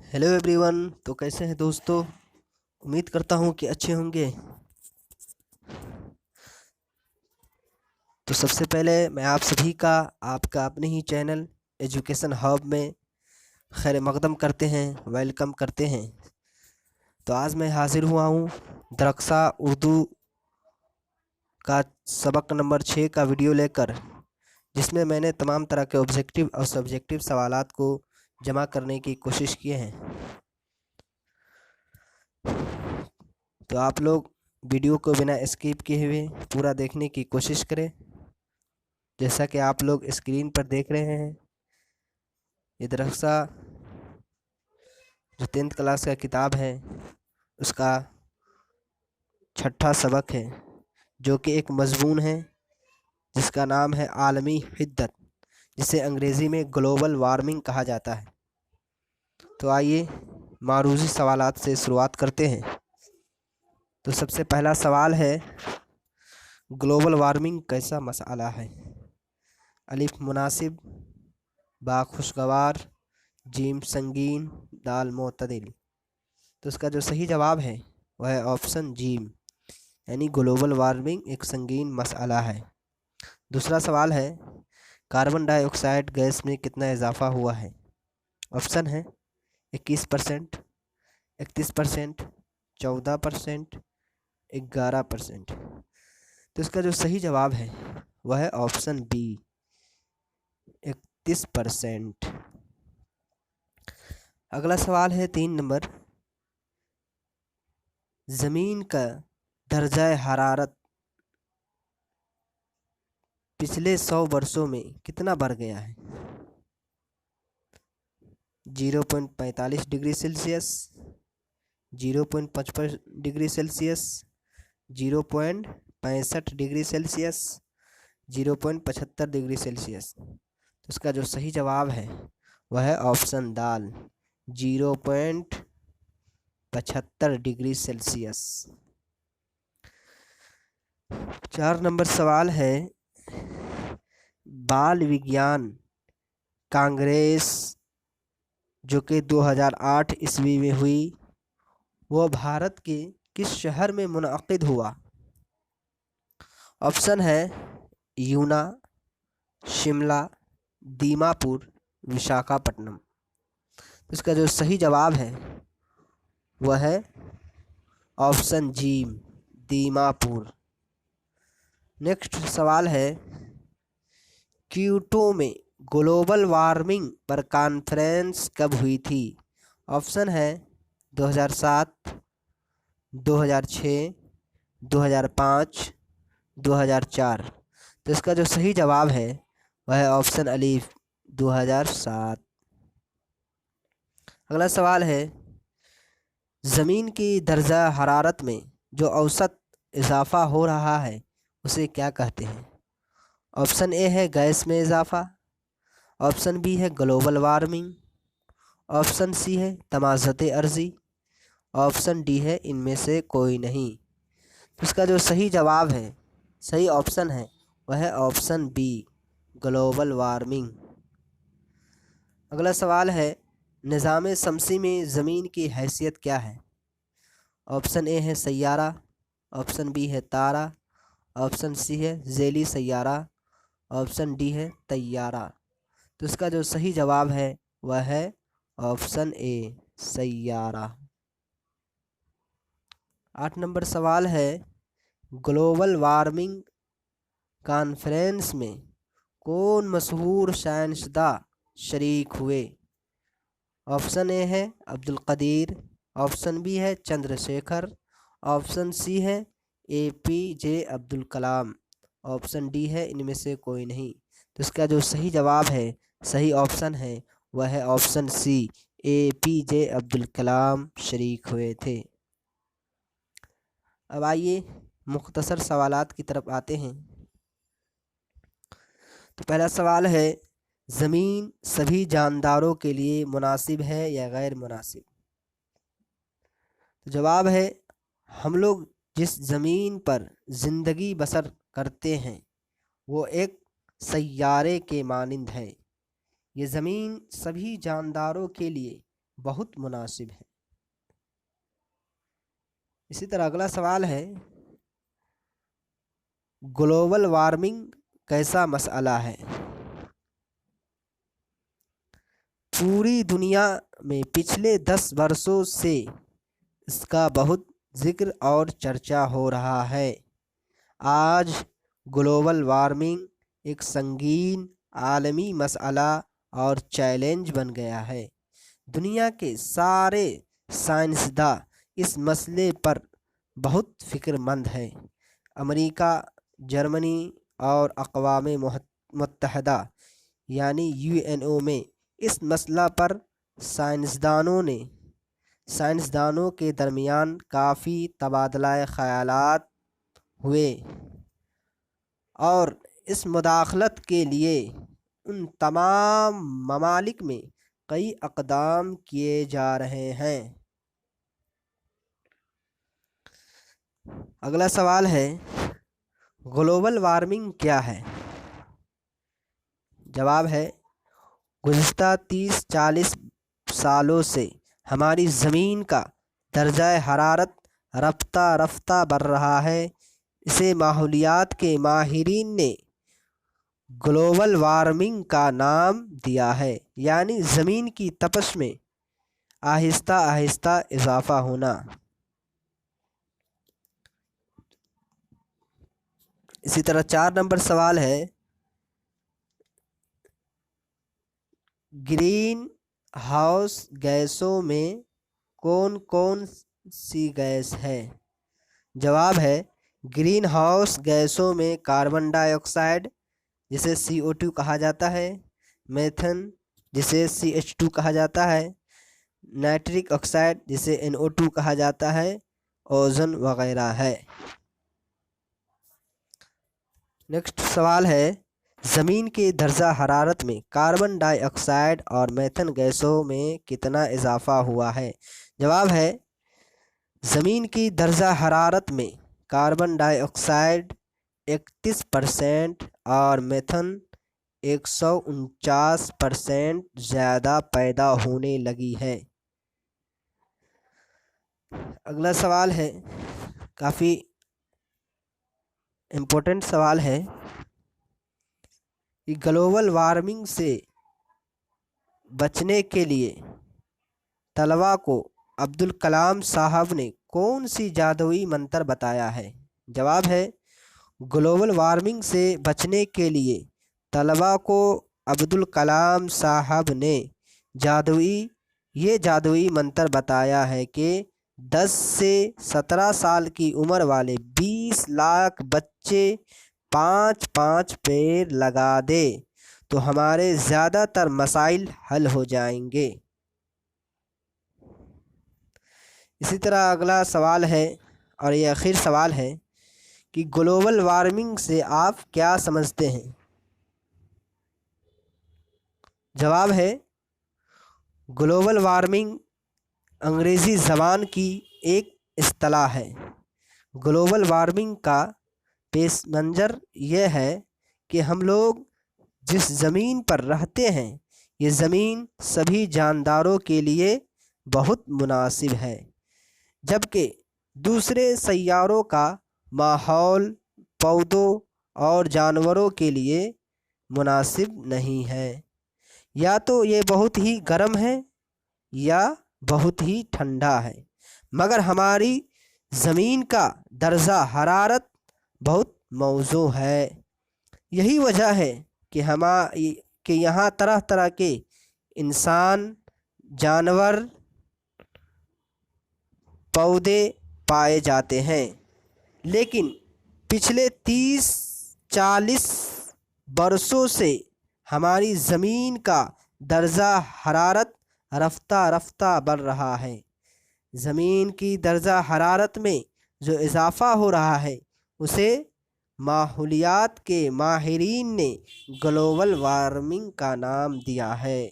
Hello everyone. तो कैसे हैं दोस्तों? उम्मीद करता हूँ कि अच्छे होंगे। तो सबसे पहले मैं आप सभी का आपका अपने ही चैनल एजुकेशन हब में खैर मकदम करते हैं, वेलकम करते हैं। तो आज मैं हाजिर हुआ हूँ दरख्सा उर्दू का सबक नंबर 6 का वीडियो लेकर, जिसमें मैंने तमाम तरह के ऑब्जेक्टिव और सब्जेक्टिव सवालात को जमा करने की कोशिश किए हैं। तो आप लोग वीडियो को बिना स्किप किए हुए पूरा देखने की कोशिश करें। जैसा कि आप लोग स्क्रीन पर देख रहे हैं, ये दरख्सा जो 10th क्लास का किताब है उसका 6ठा सबक है, जो कि एक मज़मून है जिसका नाम है आलमी हिद्दत, जिसे अंग्रेज़ी में ग्लोबल वार्मिंग कहा जाता है। तो आइए मारूज़ी सवालात से शुरुआत करते हैं। तो सबसे पहला सवाल है, ग्लोबल वार्मिंग कैसा मसला है? अलिफ मुनासिब, बा खुशगवार, जीम संगीन, दाल मोतदिल। तो इसका जो सही जवाब है वह है ऑप्शन जीम, यानी ग्लोबल वार्मिंग एक संगीन मसला है। दूसरा सवाल है, कार्बन डाइऑक्साइड गैस में कितना इजाफा हुआ है? ऑप्शन है 21%, 31%, 14%, 11%। तो इसका जो सही जवाब है वह है ऑप्शन बी, 31%। अगला सवाल है 3 नंबर, ज़मीन का दर्जा हरारत पिछले 100 वर्षों में कितना बढ़ गया है? 0.45 degree Celsius, 0.55 degree Celsius, 0.65 degree Celsius, 0.75 degree Celsius. तो इसका जो सही जवाब है वह है ऑप्शन दाल, 0.75 डिग्री सेल्सियस। 4 नंबर सवाल है, बाल विज्ञान कांग्रेस जो कि 2008 ईस्वी में हुई, वह भारत के किस शहर में मुनअक़िद हुआ? ऑप्शन है यूना, शिमला, दीमापुर, विशाखापट्टनम। इसका जो सही जवाब है वह है ऑप्शन जीम, दीमापुर। नेक्स्ट सवाल है, क्योटो में ग्लोबल वार्मिंग पर कॉन्फ्रेंस कब हुई थी? ऑप्शन है 2007, 2006, 2005, 2004। तो इसका जो सही जवाब है वह है ऑप्शन अलीफ, 2007। अगला सवाल है, ज़मीन की दर्जा हरारत में जो औसत इजाफ़ा हो रहा है उसे क्या कहते हैं? ऑप्शन ए है गैस में इजाफ़ा, ऑप्शन बी है ग्लोबल वार्मिंग, ऑप्शन सी है तमाज़त अर्ज़ी, ऑप्शन डी है इनमें से कोई नहीं। तो इसका जो सही जवाब है, सही ऑप्शन है वह है ऑप्शन बी, ग्लोबल वार्मिंग। अगला सवाल है, निज़ाम शमसी में ज़मीन की हैसियत क्या है? ऑप्शन ए है सैयारा, ऑप्शन बी है तारा, ऑप्शन सी है ज़ैली सैयारा, ऑप्शन डी है तैयारा। तो इसका जो सही जवाब है वह है ऑप्शन ए, सैयारा। 8 नंबर सवाल है, ग्लोबल वार्मिंग कॉन्फ्रेंस में कौन मशहूर साइंसदां शरीक हुए? ऑप्शन ए है अब्दुल कदीर, ऑप्शन बी है चंद्रशेखर, ऑप्शन सी है APJ Abdul Kalam, option D है इनमें से कोई नहीं। तो इसका जो सही जवाब है, सही ऑप्शन है वह है option C, APJ Abdul Kalam शरीक हुए थे। अब आइए मुख्तसर सवालात की तरफ आते हैं। तो पहला सवाल है, ज़मीन सभी जानदारों के लिए मुनासिब है या गैर मुनासिब? तो जवाब है, हम लोग जिस ज़मीन पर ज़िंदगी बसर करते हैं वो एक सैयारे के मानिंद है। ये ज़मीन सभी जानदारों के लिए بہت مناسب ہے۔ اسی طرح اگلا سوال ہے، گلوبل وارمنگ کیسا مسئلہ ہے؟ پوری دنیا میں پچھلے 10 برسوں سے اس کا بہت ذکر اور چرچا ہو رہا ہے۔ آج گلوبل وارمنگ ایک سنگین عالمی مسئلہ اور چیلنج بن گیا ہے۔ دنیا کے سارے سائنسداں اس مسئلے پر بہت فکر مند ہیں۔ امریکہ، جرمنی اور اقوام متحدہ یعنی UNO میں اس مسئلہ پر سائنسدانوں کے درمیان کافی تبادلہ خیالات ہوئے اور اس مداخلت کے لیے ان تمام ممالک میں کئی اقدام کیے جا رہے ہیں۔ اگلا سوال ہے، گلوبل وارمنگ کیا ہے؟ جواب ہے، گزشتہ 30-40 سالوں سے ہماری زمین کا درجہ حرارت رفتہ رفتہ بڑھ رہا ہے۔ اسے ماحولیات کے ماہرین نے گلوبل وارمنگ کا نام دیا ہے، یعنی زمین کی تپش میں آہستہ آہستہ اضافہ ہونا۔ اسی طرح 4 نمبر سوال ہے، گرین ہاؤس گیسوں میں کون کون سی گیس ہے؟ جواب ہے، گرین ہاؤس گیسوں میں کاربن ڈائی آکسائڈ جسے CO2 کہا جاتا ہے، میتھن جسے CH2 کہا جاتا ہے، نائٹرک آکسائڈ جسے NO2 کہا جاتا ہے، اوزون وغیرہ ہے۔ نیکسٹ سوال ہے، زمین کے درجہ حرارت میں کاربن ڈائی آکسائڈ اور میتھن گیسوں میں کتنا اضافہ ہوا ہے؟ جواب ہے، زمین کی درجہ حرارت میں کاربن ڈائی آکسائڈ 31% اور میتھن 149% زیادہ پیدا ہونے لگی ہے۔ اگلا سوال ہے، کافی امپورٹنٹ سوال ہے کہ گلوبل وارمنگ سے بچنے کے لیے طلباء کو عبدالکلام صاحب نے کون سی جادوئی منتر بتایا ہے؟ جواب ہے، گلوبل وارمنگ سے بچنے کے لیے طلباء کو عبدالکلام صاحب نے یہ جادوئی منتر بتایا ہے کہ 10 سے 17 سال کی عمر والے 20 لاکھ بچے 5 پیڑ لگا دے تو ہمارے زیادہ تر مسائل حل ہو جائیں گے۔ اسی طرح اگلا سوال ہے اور یہ آخری سوال ہے کہ گلوبل وارمنگ سے آپ کیا سمجھتے ہیں؟ جواب ہے، گلوبل وارمنگ انگریزی زبان کی ایک اصطلاح ہے۔ گلوبل وارمنگ کا پس منظر یہ ہے کہ ہم لوگ جس زمین پر رہتے ہیں یہ زمین سبھی جانداروں کے لیے بہت مناسب ہے، جبکہ دوسرے سیاروں کا ماحول پودوں اور جانوروں کے لیے مناسب نہیں ہے۔ یا تو یہ بہت ہی گرم ہے یا بہت ہی ٹھنڈا ہے، مگر ہماری زمین کا درجہ حرارت بہت موزوں ہے۔ یہی وجہ ہے کہ یہاں طرح طرح کے انسان، جانور، پودے پائے جاتے ہیں، لیکن پچھلے 30-40 برسوں سے ہماری زمین کا درجہ حرارت رفتہ رفتہ بڑھ رہا ہے۔ زمین کی درجہ حرارت میں جو اضافہ ہو رہا ہے اسے ماحولیات کے ماہرین نے گلوبل وارمنگ کا نام دیا ہے۔